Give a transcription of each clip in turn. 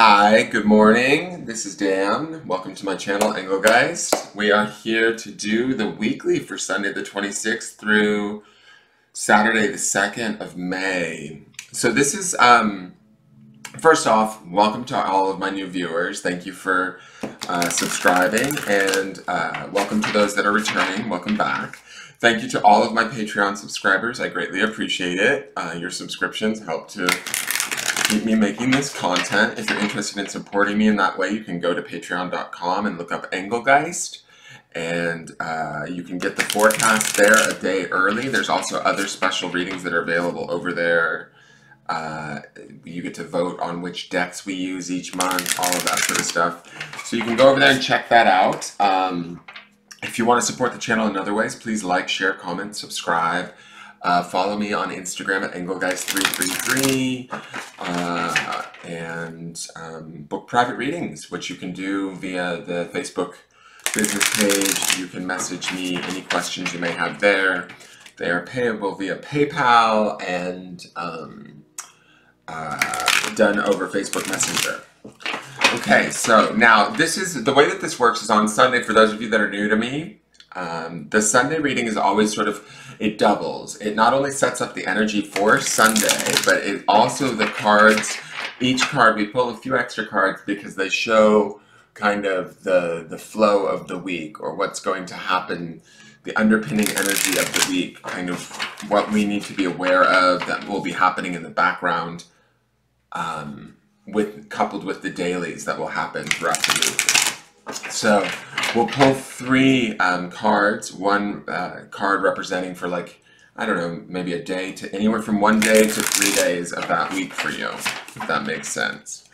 Hi, good morning. This is Dan. Welcome to my channel, Engelgeist. We are here to do the weekly for Sunday the 26th through Saturday the 2nd of May. So this is, first off, welcome to all of my new viewers. Thank you for subscribing, and welcome to those that are returning. Welcome back. Thank you to all of my Patreon subscribers. I greatly appreciate it. Your subscriptions help to keep me making this content. If you're interested in supporting me in that way, you can go to patreon.com and look up Engelgeist, and you can get the forecast there a day early. There's also other special readings that are available over there. You get to vote on which decks we use each month, all of that sort of stuff. So you can go over there and check that out. If you want to support the channel in other ways, please like, share, comment, subscribe. Follow me on Instagram at Engelgeist333, and book private readings, which you can do via the Facebook business page. You can message me any questions you may have there. They are payable via PayPal and done over Facebook Messenger. Okay, so now this is the way that this works is on Sunday. For those of you that are new to me, the Sunday reading is always sort of, it doubles. It not only sets up the energy for Sunday, but it also, the cards, each card, we pull a few extra cards because they show kind of the flow of the week, or what's going to happen, the underpinning energy of the week, kind of what we need to be aware of that will be happening in the background, coupled with the dailies that will happen throughout the week. So we'll pull three cards, one card representing for, like, I don't know, maybe a day to anywhere from 1 day to 3 days of that week for you, if that makes sense.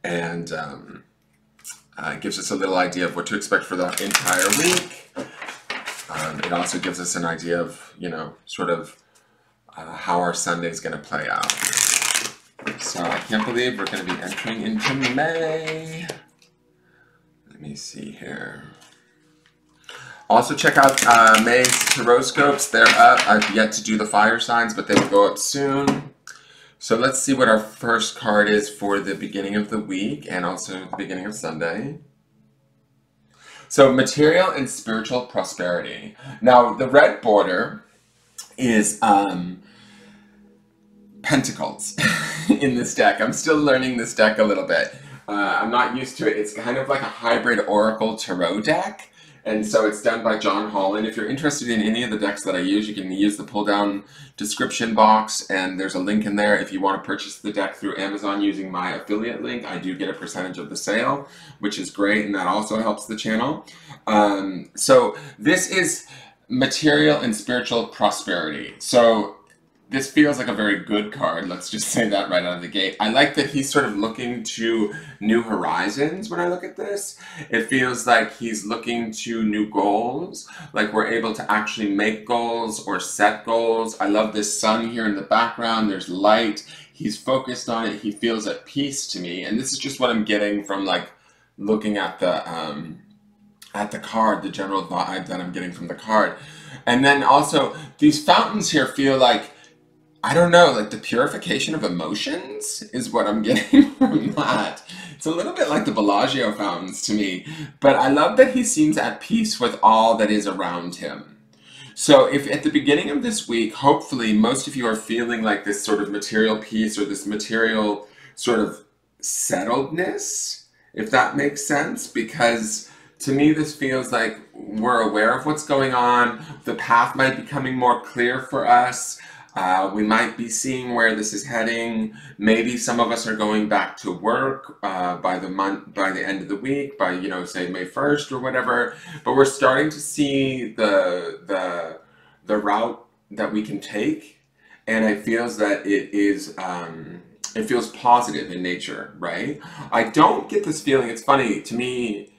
And it gives us a little idea of what to expect for the entire week. It also gives us an idea of, you know, sort of how our Sunday is going to play out. So I can't believe we're going to be entering into May. Let me see here. Also check out May's Tarotscopes. They're up. I've yet to do the fire signs, but they will go up soon. So let's see what our first card is for the beginning of the week and also the beginning of Sunday. So material and spiritual prosperity. Now the red border is Pentacles in this deck. I'm still learning this deck a little bit. I'm not used to it. It's kind of like a hybrid Oracle Tarot deck, and so it's done by John Holland. If you're interested in any of the decks that I use, you can use the pull-down description box, and there's a link in there. If you want to purchase the deck through Amazon using my affiliate link, I do get a percentage of the sale, which is great, and that also helps the channel. So this is material and spiritual prosperity. So this feels like a very good card. Let's just say that right out of the gate. I like that he's sort of looking to new horizons when I look at this. It feels like he's looking to new goals, like we're able to actually make goals or set goals. I love this sun here in the background. There's light. He's focused on it. He feels at peace to me. And this is just what I'm getting from, like, looking at the card, the general vibe that I'm getting from the card. And then also these fountains here feel like, I don't know, like the purification of emotions is what I'm getting from that. It's a little bit like the Bellagio fountains to me, but I love that he seems at peace with all that is around him. So if at the beginning of this week, hopefully most of you are feeling like this sort of material peace or this material sort of settledness, if that makes sense, because to me this feels like we're aware of what's going on. The path might be becoming more clear for us. We might be seeing where this is heading. Maybe some of us are going back to work by the end of the week, by, you know, say May 1st or whatever. But we're starting to see the route that we can take, and it feels that it is it feels positive in nature, right? I don't get this feeling. It's funny to me.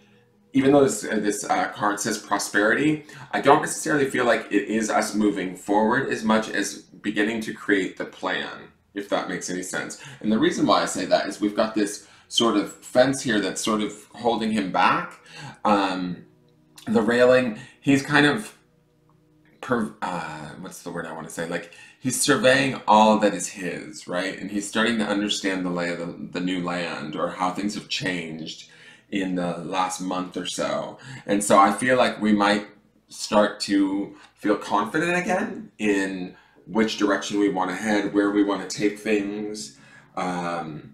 Even though this card says prosperity, I don't necessarily feel like it is us moving forward as much as beginning to create the plan, if that makes any sense. And the reason why I say that is we've got this sort of fence here that's sort of holding him back. The railing, he's kind of, what's the word I want to say? Like, he's surveying all that is his, right? And he's starting to understand the lay of the new land, or how things have changed in the last month or so. And so I feel like we might start to feel confident again in which direction we want to head, where we want to take things. Um,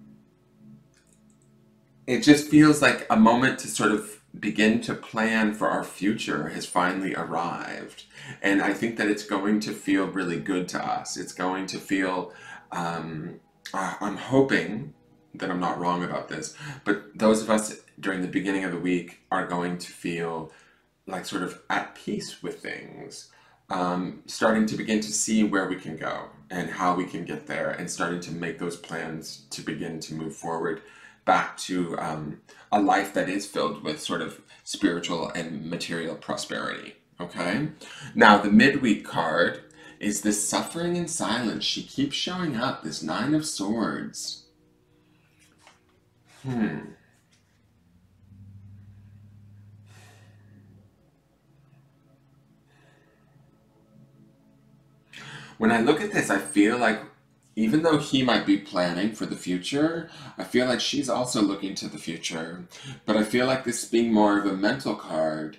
it just feels like a moment to sort of begin to plan for our future has finally arrived. And I think that it's going to feel really good to us. It's going to feel, I'm hoping that I'm not wrong about this, but those of us during the beginning of the week are going to feel like sort of at peace with things, starting to begin to see where we can go and how we can get there, and starting to make those plans to begin to move forward back to a life that is filled with sort of spiritual and material prosperity. Okay? Now, the midweek card is this suffering in silence. She keeps showing up, this Nine of Swords. When I look at this, I feel like even though he might be planning for the future, I feel like she's also looking to the future. But I feel like this being more of a mental card,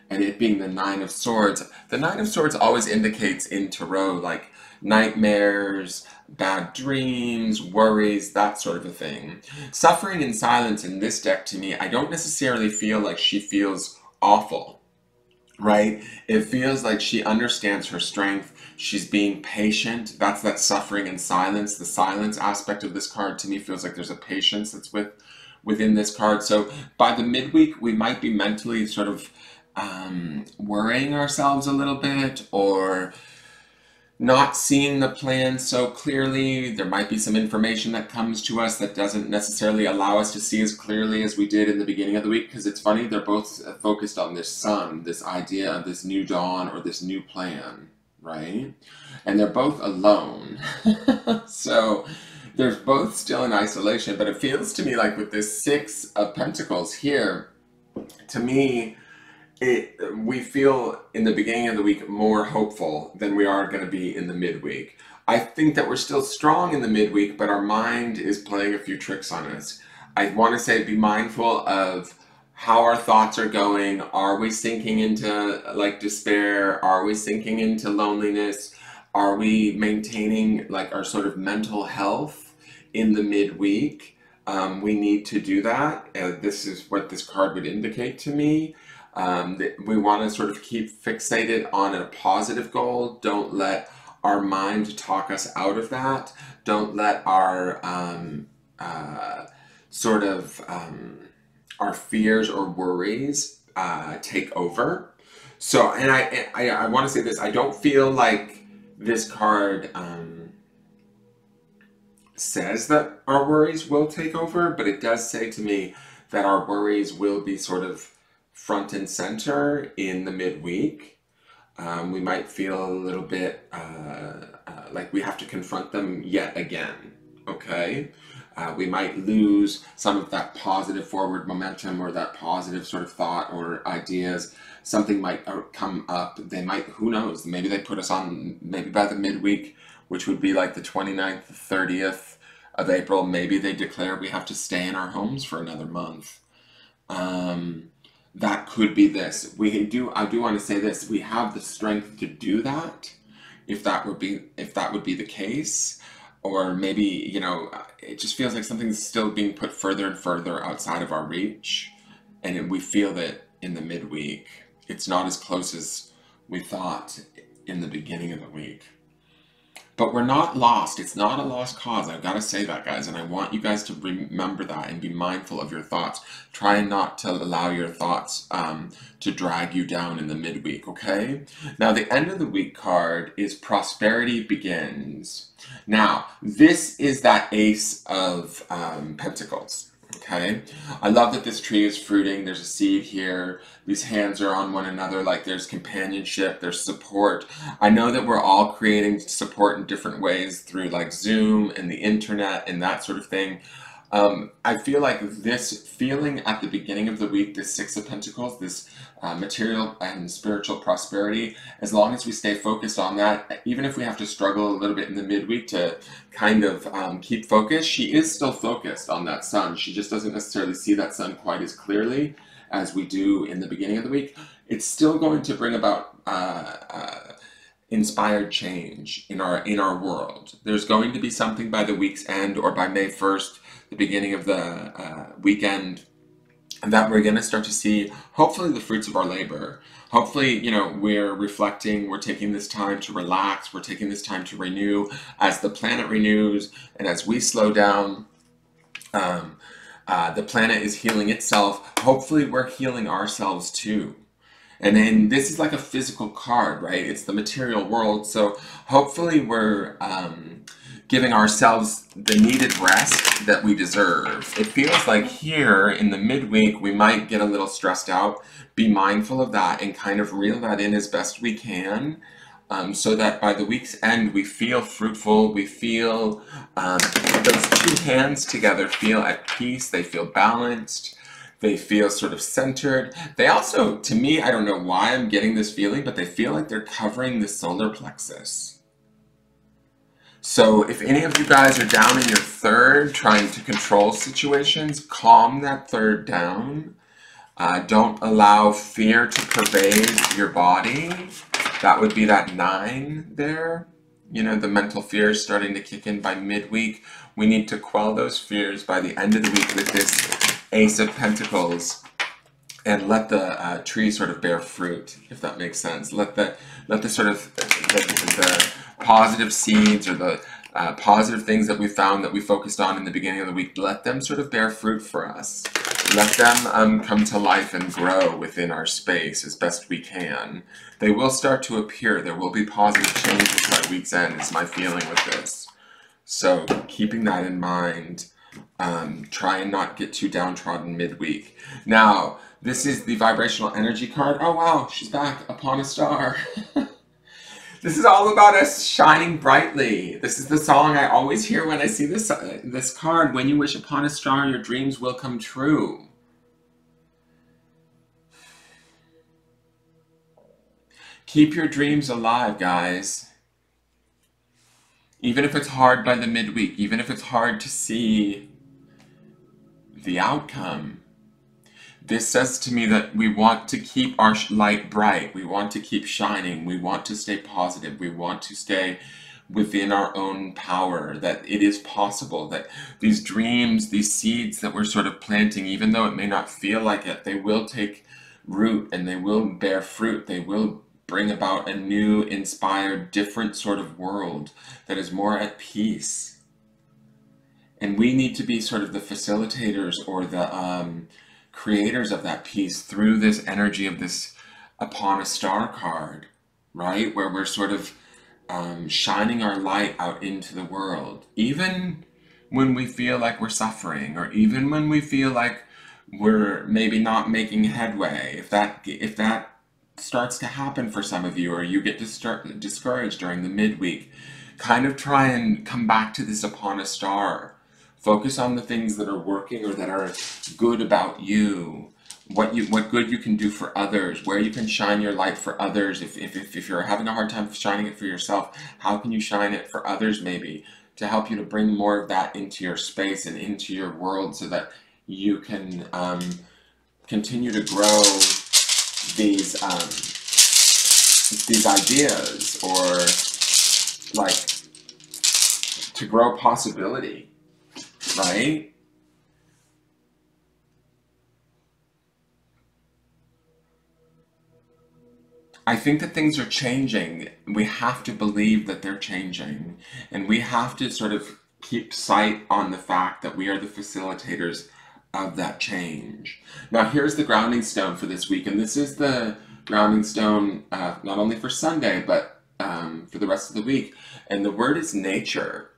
and it being the Nine of Swords. The Nine of Swords always indicates in Tarot like nightmares, bad dreams, worries, that sort of a thing. Suffering in silence in this deck, to me, I don't necessarily feel like she feels awful, right? It feels like she understands her strength. She's being patient. That's that suffering in silence. The silence aspect of this card to me feels like there's a patience that's within this card. So by the midweek, we might be mentally sort of worrying ourselves a little bit, or not seeing the plan so clearly. There might be some information that comes to us that doesn't necessarily allow us to see as clearly as we did in the beginning of the week, because it's funny, they're both focused on this sun, this idea of this new dawn or this new plan, right? And they're both alone. So they're both still in isolation, but it feels to me like with this Six of Pentacles here, to me, we feel in the beginning of the week more hopeful than we are going to be in the midweek. I think that we're still strong in the midweek, but our mind is playing a few tricks on us. I want to say be mindful of how our thoughts are going. Are we sinking into like despair? Are we sinking into loneliness? Are we maintaining like our sort of mental health in the midweek? We need to do that. This is what this card would indicate to me. That we want to sort of keep fixated on a positive goal. Don't let our mind talk us out of that. Don't let our our fears or worries take over. So, and I want to say this, I don't feel like this card says that our worries will take over, but it does say to me that our worries will be sort of front and center in the midweek. We might feel a little bit like we have to confront them yet again, okay? We might lose some of that positive forward momentum, or that positive sort of thought or ideas. Something might come up. They might, who knows, maybe they put us on, maybe by the midweek, which would be like the 29th, 30th of April, maybe they declare we have to stay in our homes for another month. That could be this. I do want to say this. We have the strength to do that, if that would be the case. Or maybe, you know, it just feels like something's still being put further and further outside of our reach, and we feel that in the midweek. It's not as close as we thought in the beginning of the week. But we're not lost. It's not a lost cause. I've got to say that, guys. And I want you guys to remember that and be mindful of your thoughts. Try not to allow your thoughts to drag you down in the midweek, okay? Now, the end of the week card is Prosperity Begins. Now, this is that Ace of Pentacles. Okay, I love that this tree is fruiting. There's a seed here. These hands are on one another. Like there's companionship, there's support. I know that we're all creating support in different ways through like Zoom and the internet and that sort of thing. I feel like this feeling at the beginning of the week, this Six of Pentacles, this material and spiritual prosperity, as long as we stay focused on that, even if we have to struggle a little bit in the midweek to kind of keep focus, she is still focused on that sun. She just doesn't necessarily see that sun quite as clearly as we do in the beginning of the week. It's still going to bring about inspired change in our world. There's going to be something by the week's end, or by May 1st, the beginning of the weekend, that we're going to start to see, hopefully, the fruits of our labor. Hopefully, you know, we're reflecting, we're taking this time to relax, we're taking this time to renew as the planet renews, and as we slow down, the planet is healing itself. Hopefully, we're healing ourselves too. And then this is like a physical card, right? It's the material world. So hopefully we're giving ourselves the needed rest that we deserve. It feels like here in the midweek, we might get a little stressed out. Be mindful of that and kind of reel that in as best we can, so that by the week's end, we feel fruitful. We feel those two hands together feel at peace. They feel balanced. They feel sort of centered. They also, to me, I don't know why I'm getting this feeling, but they feel like they're covering the solar plexus. So if any of you guys are down in your third, trying to control situations, calm that third down. Don't allow fear to pervade your body. That would be that 9 there. You know, the mental fears starting to kick in by midweek. We need to quell those fears by the end of the week with this Ace of Pentacles, and let the tree sort of bear fruit, if that makes sense. Let the sort of the positive seeds, or the positive things that we found that we focused on in the beginning of the week, let them sort of bear fruit for us. Let them come to life and grow within our space as best we can. They will start to appear. There will be positive changes by week's end, is my feeling with this. So keeping that in mind, try and not get too downtrodden midweek. Now, this is the vibrational energy card. Oh wow, she's back. Upon a Star. This is all about us shining brightly. This is the song I always hear when I see this card. When you wish upon a star, your dreams will come true. Keep your dreams alive, guys. Even if it's hard by the midweek, even if it's hard to see the outcome, this says to me that we want to keep our light bright. We want to keep shining. We want to stay positive. We want to stay within our own power, that it is possible, that these dreams, these seeds that we're sort of planting, even though it may not feel like it, they will take root and they will bear fruit. They will bring about a new, inspired, different sort of world that is more at peace. And we need to be sort of the facilitators, or the creators of that peace, through this energy of this Upon a Star card, right? Where we're sort of shining our light out into the world, even when we feel like we're suffering, or even when we feel like we're maybe not making headway. If that starts to happen for some of you, or you get discouraged during the midweek, kind of try and come back to this Upon a Star. Focus on the things that are working, or that are good about you. What good you can do for others, where you can shine your light for others. If you're having a hard time shining it for yourself, how can you shine it for others, maybe, to help you to bring more of that into your space and into your world, so that you can continue to grow these ideas, or like to grow possibility. Right? I think that things are changing. We have to believe that they're changing. And we have to sort of keep sight on the fact that we are the facilitators of that change. Now, here's the grounding stone for this week. And this is the grounding stone not only for Sunday, but for the rest of the week. And the word is nature.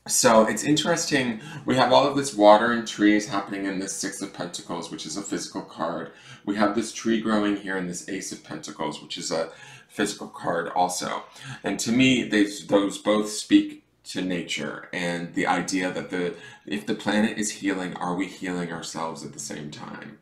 So it's interesting, we have all of this water and trees happening in this Six of Pentacles, which is a physical card. We have this tree growing here in this Ace of Pentacles, which is a physical card also. And to me, those both speak to nature and the idea that if the planet is healing, are we healing ourselves at the same time?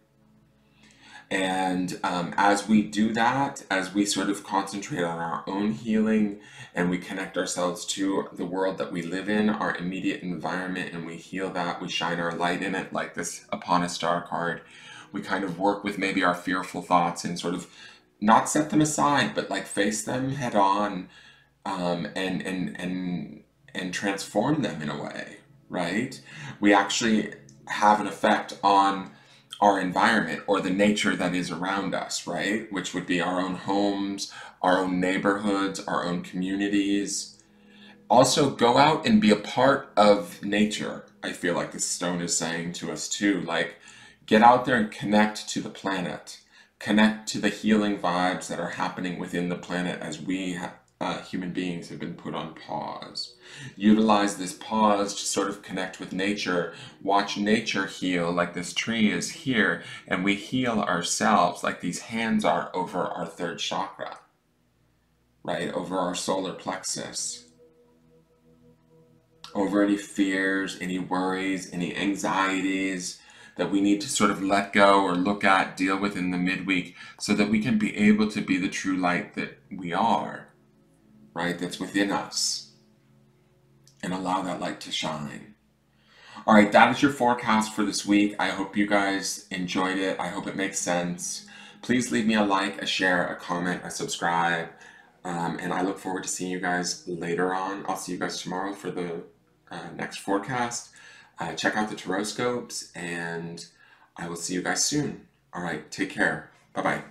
And as we do that, as we sort of concentrate on our own healing and we connect ourselves to the world that we live in, our immediate environment, and we heal that, we shine our light in it, like this Upon a Star card. We kind of work with maybe our fearful thoughts and sort of not set them aside, but like face them head on, and transform them in a way, right? We actually have an effect on our environment or the nature that is around us, right? Which would be our own homes, our own neighborhoods, our own communities. Also, go out and be a part of nature. I feel like this stone is saying to us too, like, get out there and connect to the planet. Connect to the healing vibes that are happening within the planet as we human beings have been put on pause. Utilize this pause to sort of connect with nature. Watch nature heal, like this tree is here, and we heal ourselves like these hands are over our third chakra, right? Over our solar plexus. Over any fears, any worries, any anxieties that we need to sort of let go or look at, deal with in the midweek, so that we can be able to be the true light that we are, right? That's within us, and allow that light to shine. All right, that is your forecast for this week. I hope you guys enjoyed it. I hope it makes sense. Please leave me a like, a share, a comment, a subscribe, and I look forward to seeing you guys later on. I'll see you guys tomorrow for the next forecast. Check out the Tarot scopes, and I will see you guys soon. All right, take care. Bye-bye.